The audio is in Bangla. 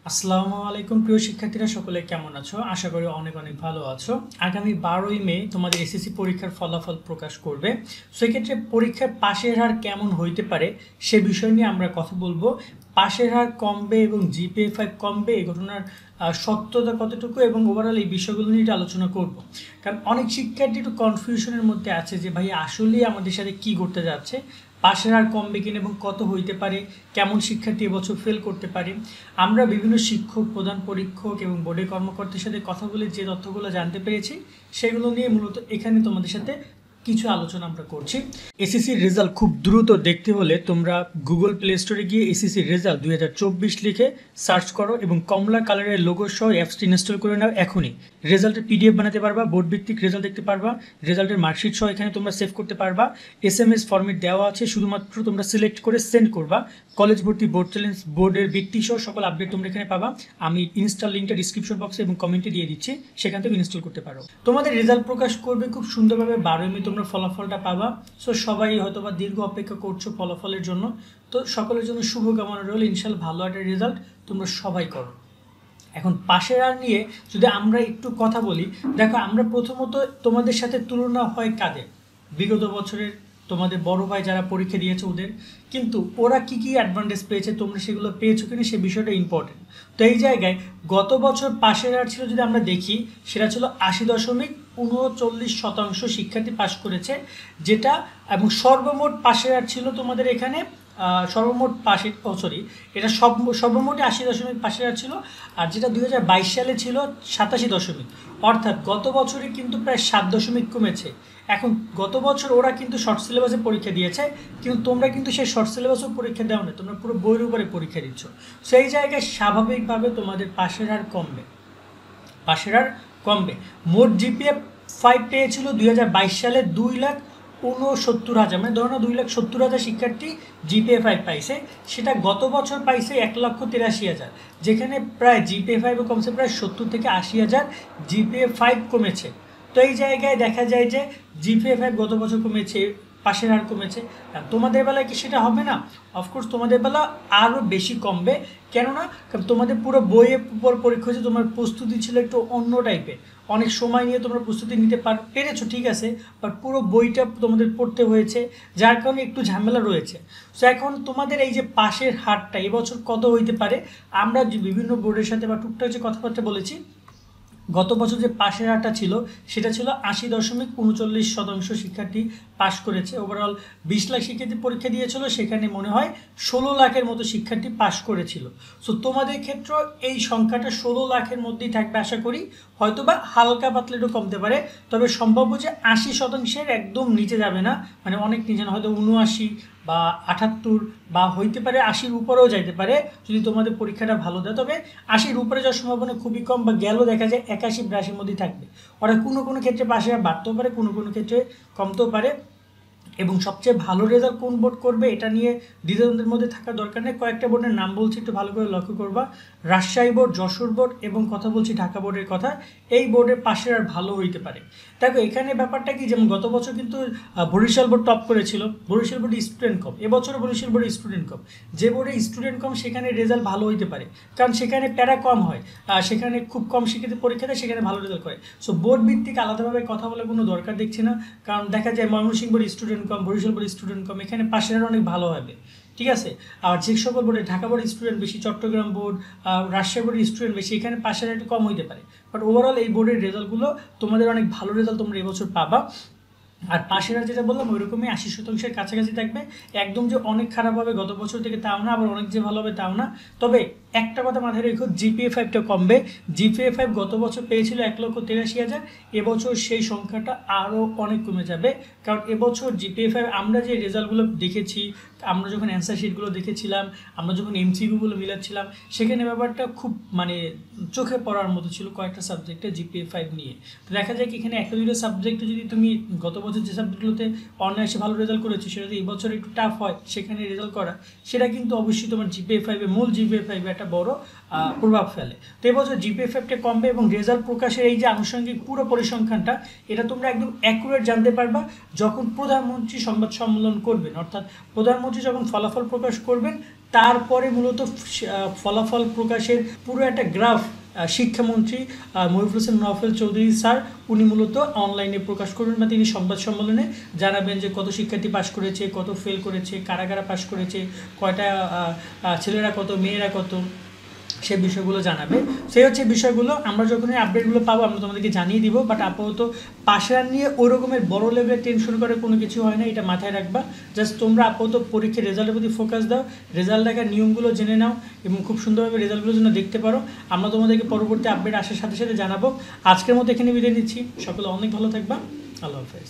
আসসালামু আলাইকুম প্রিয় শিক্ষার্থীরা, সকলে কেমন আছো? আশা করি অনেক অনেক ভালো আছো। আগামী 12ই মে তোমাদের এসএসসি পরীক্ষার ফলাফল প্রকাশ করবে। সেক্ষেত্রে পরীক্ষার পাশের হার কেমন হইতে পারে সে বিষয় নিয়ে আমরা কথা বলবো। পাশের হার কমবে এবং জিপিএ 5 কমবে, এই ঘটনার সত্যতা কতটুকু এবং ওভারঅল এই বিষয়গুলো নিয়ে একটু আলোচনা করব। কারণ অনেক শিক্ষার্থী একটু কনফিউশনের মধ্যে আছে যে ভাই আসলেই আমাদের সাথে কি ঘটতে যাচ্ছে, পাশের হার কমবে কিনা এবং কত হইতে পারে, কেমন শিক্ষার্থী এবছর ফেল করতে পারে। আমরা বিভিন্ন শিক্ষক, প্রধান পরীক্ষক এবং বোর্ডের কর্মকর্তার সাথে কথা বলে যে তথ্যগুলো জানতে পেরেছি সেগুলো নিয়ে মূলত এখানে তোমাদের সাথে কিছু আলোচনা আমরা করছি। এসএসসির রেজাল্ট খুব দ্রুত দেখতে হলে তোমরা গুগল প্লে স্টোরে গিয়ে এসএসসির রেজাল্ট 2024 লিখে সার্চ করো এবং কমলা কালারের লোগো সহ অ্যাপসটি ইনস্টল করে নাও। এখনই রেজাল্টের পিডিএফ বানাতে পারবা, বোর্ড ভিত্তিক রেজাল্ট দেখতে পারবা, রেজাল্টের মার্কশিট সহ এখানে তোমরা সেভ করতে পারবা। এসএমএস ফরম্যাট দেওয়া আছে, শুধুমাত্র তোমরা সিলেক্ট করে সেন্ড করবা। কলেজ ভর্তি, বোর্ড চ্যালেঞ্জ, বোর্ডের বৃত্তি সহ সকল আপডেট তোমরা এখানে পাবা। আমি ইনস্টল লিঙ্কটা ডিসক্রিপশন বক্সে এবং কমেন্টে দিয়ে দিচ্ছি, সেখান থেকে ইনস্টল করতে পারো। তোমাদের রেজাল্ট প্রকাশ করবে খুব সুন্দরভাবে, 12ই মে তোমরা ফলাফলটা পাবা। সো সবাই হয়তো বা দীর্ঘ অপেক্ষা করছো ফলাফলের জন্য, তো সকলের জন্য শুভকামনা রইল। ইনশাল্লাহ ভালো একটা রেজাল্ট তোমরা সবাই করো। এখন পাশের আর নিয়ে যদি আমরা একটু কথা বলি, দেখো আমরা প্রথমত তোমাদের সাথে তুলনা হয় কাদের, বিগত বছরের তোমাদের বড় ভাই যারা পরীক্ষা দিয়েছে ওদের, কিন্তু ওরা কি কি অ্যাডভান্টেজ পেয়েছে, তোমরা সেগুলো পেয়েছো কিনা সে বিষয়টা ইম্পর্টেন্ট। তো এই জায়গায় গত বছর পাশের হার ছিল, যদি আমরা দেখি সেটা ছিল 80.39% শিক্ষার্থী পাশ করেছে, যেটা এবং সর্বমোট পাশের হার ছিল তোমাদের এখানে সর্বমোট পাশে এটা সর্বমোটে 80 দশমিক পাশের হার ছিল। আর যেটা 2022 সালে ছিল 87 দশমিক, অর্থাৎ গত বছরে কিন্তু প্রায় 7 দশমিক কমেছে। এখন গত বছর ওরা কিন্তু শর্ট সিলেবাসে পরীক্ষা দিয়েছে, কিন্তু তোমরা কিন্তু সেই শর্ট সিলেবাসেও পরীক্ষা দাও না, তোমরা পুরো বইয়ের উপরে পরীক্ষা দিচ্ছ। সেই জায়গায় স্বাভাবিকভাবে তোমাদের পাশের হার কমবে, পাশের হার কমবে। মোট জিপিএ 5 পেয়েছিল 2022 সালে 2,69,000, মানে ধরো 2,70,000 শিক্ষার্থী জিপিএ 5 পাইছে, সেটা গত বছর পাইছে 1,83,000, যেখানে প্রায় জিপিএ 5 কমছে প্রায় 70 থেকে 80,000, জিপিএ 5 কমেছে। তো এই জায়গায় দেখা যায় যে জিপিএ 5 গত বছর কমেছে, পাশের হার কমেছে। তোমাদের বেলায় কি সেটা হবে না? অফকোর্স তোমাদের বেলা আরও বেশি কমবে। কেননা তোমাদের পুরো বইয়ের উপর পরীক্ষা হয়েছে, তোমার প্রস্তুতি ছিল একটু অন্য টাইপের, অনেক সময় নিয়ে তোমরা প্রস্তুতি নিতে পেরেছো, ঠিক আছে, বাট পুরো বইটা তোমাদের পড়তে হয়েছে, যার কারণে একটু ঝামেলা রয়েছে। সো এখন তোমাদের এই যে পাশের হারটা এবছর কত হইতে পারে, আমরা যে বিভিন্ন বোর্ডের সাথে বা টুকটাক যে কথাবার্তা বলেছি, গত বছর যে পাশের হারটা ছিল সেটা ছিল 80.39% শিক্ষার্থী পাশ করেছে। ওভারঅল 20 লাখ শিক্ষার্থী পরীক্ষা দিয়েছিল, সেখানে মনে হয় 16 লাখের মতো শিক্ষার্থী পাশ করেছিল। সো তোমাদের ক্ষেত্রে এই সংখ্যাটা 16 লাখের মধ্যেই থাকবে আশা করি, হয়তো বা হালকা পাতলা একটু কমতে পারে, তবে সম্ভাব্য যে 80% একদম নিচে যাবে না, মানে অনেক নিচে না, হয়তো 79 বা 78 বা হইতে পারে 80-র উপরেও যাইতে পারে যদি তোমাদের পরীক্ষাটা ভালো দেয়। তবে 80-র উপরে যাওয়ার সম্ভাবনা খুবই কম, বা গেলেও দেখা যায় 81-82-র মধ্যেই থাকবে। ওরা কোনো কোনো ক্ষেত্রে পাশে বাড়তেও পারে, কোনো কোনো ক্ষেত্রে কমতেও পারে। এবং সবচেয়ে ভালো রেজাল্ট কোন বোর্ড করবে এটা নিয়ে দ্বিধাদ্বন্দ্বের মধ্যে থাকার দরকার নেই। কয়েকটা বোর্ডের নাম বলছি, একটু ভালো করে লক্ষ্য করবা। রাজশাহী বোর্ড, যশোর বোর্ড এবং কথা বলছি ঢাকা বোর্ডের কথা, এই বোর্ডের পাশের আর ভালো হইতে পারে। দেখো এখানে ব্যাপারটা কি, যেমন গত বছর কিন্তু বরিশাল বোর্ড টপ করেছিল, বরিশাল বোর্ডে স্টুডেন্ট কম, এবছরও বরিশাল বোর্ডে স্টুডেন্ট কম। যে বোর্ডে স্টুডেন্ট কম সেখানে রেজাল্ট ভালো হইতে পারে, কারণ সেখানে প্যারা কম হয়, সেখানে খুব কম শিক্ষার্থী পরীক্ষা দেয়, সেখানে ভালো রেজাল্ট করে। সো বোর্ড ভিত্তিক আলাদাভাবে কথা বলার কোনো দরকার দেখছি না, কারণ দেখা যায় ময়মনসিংহ বোর্ডে স্টুডেন্ট কম, বরিশাল বোর্ডে স্টুডেন্ট কম, এখানে পাশের আরও অনেক ভালো হবে, ঠিক আছে। আর যে সকল বোর্ডে ঢাকা বোর্ডের স্টুডেন্ট বেশি, চট্টগ্রাম বোর্ড, রাজশাহী বোর্ডের স্টুডেন্ট বেশি, এখানে পাশের একটু কম হইতে পারে। বাট ওভারঅল এই বোর্ডের রেজাল্টগুলো তোমাদের অনেক ভালো রেজাল্ট তোমরা এবছর পাবা। আর পাশের আর যেটা বললাম ওই রকমই 80%-এর কাছাকাছি থাকবে। একদম যে অনেক খারাপ হবে গত বছর থেকে তাও না, আবার অনেক যে ভালো হবে তাও না। তবে একটা কথা মাথায় রেখো, জিপিএ 5টা কমবে। জিপিএ 5 গত বছর পেয়েছিল 1,83,000, এবছর সেই সংখ্যাটা আরও অনেক কমে যাবে। কারণ এবছর জিপিএ 5 আমরা যে রেজাল্টগুলো দেখেছি, আমরা যখন অ্যান্সার শিটগুলো দেখেছিলাম, আমরা যখন এমসিকিউগুলো মিলাচ্ছিলাম, সেখানে ব্যাপারটা খুব মানে চোখে পড়ার মতো ছিল কয়েকটা সাবজেক্টে জিপিএ 5 নিয়ে। তো দেখা যায় কি এখানে একটা দুটো সাবজেক্টে যদি তুমি গত বছর যে সাবজেক্টগুলোতে অনায়াসে ভালো রেজাল্ট করেছো, সেটা যদি এই বছর একটু টাফ হয় সেখানে রেজাল্ট করা, সেটা কিন্তু অবশ্যই তোমার জিপিএ 5 মূল জিপিএ 5 একটা বড় প্রভাব ফেলে। তো এবছর জিপিএ 5টা কমবে এবং রেজাল্ট প্রকাশের এই যে আনুষঙ্গিক পুরো পরিসংখ্যানটা, এটা তোমরা একদম অ্যাকুরেট জানতে পারবা যখন প্রধানমন্ত্রী সংবাদ সম্মেলন করবেন, অর্থাৎ প্রধানমন্ত্রী যখন ফলাফল প্রকাশ করবেন তারপরে মূলত ফলাফল প্রকাশের পুরো একটা গ্রাফ শিক্ষামন্ত্রী মহিবুল হোসেন নওফেল চৌধুরী স্যার উনি মূলত অনলাইনে প্রকাশ করবেন বা তিনি সংবাদ সম্মেলনে জানাবেন যে কত শিক্ষার্থী পাশ করেছে, কত ফেল করেছে, কারা কারা পাশ করেছে, কয়টা ছেলেরা কত, মেয়েরা কত, সে বিষয়গুলো জানাবে। সেই হচ্ছে বিষয়গুলো আমরা যখন এই আপডেটগুলো পাবো আমরা তোমাদেরকে জানিয়ে দিব। বাট আপাতত পাশের নিয়ে ওই রকমের বড় লেভেলের টেনশন করে কোনো কিছু হয় না, এটা মাথায় রাখবা। জাস্ট তোমরা আপাতত পরীক্ষার রেজাল্টের প্রতি ফোকাস দাও, রেজাল্ট দেখার নিয়মগুলো জেনে নাও এবং খুব সুন্দরভাবে রেজাল্টগুলো যেন দেখতে পারো। আমরা তোমাদেরকে পরবর্তী আপডেট আসার সাথে সাথে জানাবো। আজকের মতো এখানে বিদায় নিচ্ছি, সকলে অনেক ভালো থাকবা, আল্লাহ হাফেজ।